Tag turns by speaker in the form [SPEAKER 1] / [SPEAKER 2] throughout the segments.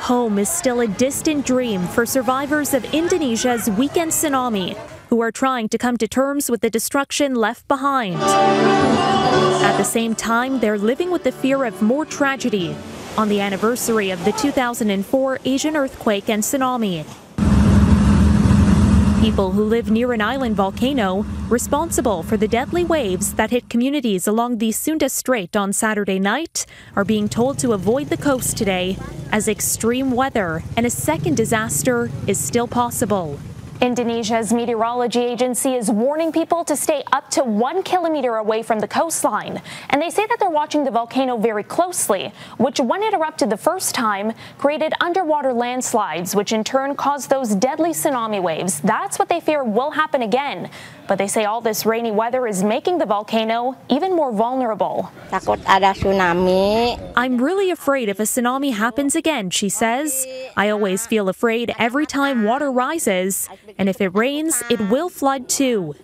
[SPEAKER 1] home is still a distant dream for survivors of Indonesia's weekend tsunami, who are trying to come to terms with the destruction left behind. At the same time, they're living with the fear of more tragedy on the anniversary of the 2004 Asian earthquake and tsunami. People who live near an island volcano responsible for the deadly waves that hit communities along the Sunda Strait on Saturday night are being told to avoid the coast today, as extreme weather and a second disaster is still possible. Indonesia's meteorology agency is warning people to stay up to 1 kilometer away from the coastline. And they say that they're watching the volcano very closely, which, when it erupted the first time, created underwater landslides, which in turn caused those deadly tsunami waves. That's what they fear will happen again. But they say all this rainy weather is making the volcano even more vulnerable.
[SPEAKER 2] Takut ada tsunami.
[SPEAKER 1] I'm really afraid if a tsunami happens again, she says. I always feel afraid every time water rises, and if it rains, it will flood too.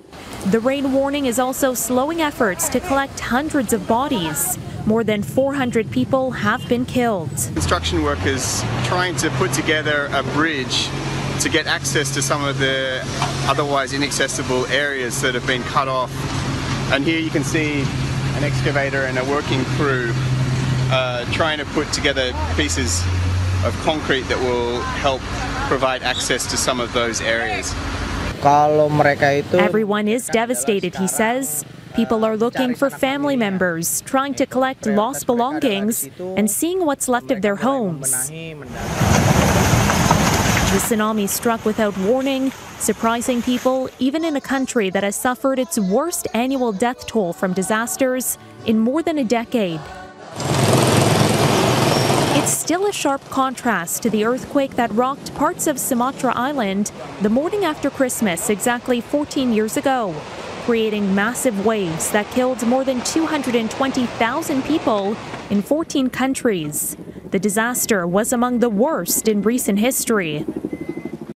[SPEAKER 1] The rain warning is also slowing efforts to collect hundreds of bodies. More than 400 people have been killed.
[SPEAKER 3] Construction workers trying to put together a bridge to get access to some of the otherwise inaccessible areas that have been cut off. And here you can see an excavator and a working crew trying to put together pieces of concrete that will help provide access to some of those areas.
[SPEAKER 1] Everyone is devastated, he says. People are looking for family members, trying to collect lost belongings and seeing what's left of their homes. The tsunami struck without warning, surprising people even in a country that has suffered its worst annual death toll from disasters in more than a decade. It's still a sharp contrast to the earthquake that rocked parts of Sumatra Island the morning after Christmas exactly 14 years ago, creating massive waves that killed more than 220,000 people in 14 countries. The disaster was among the worst in recent history.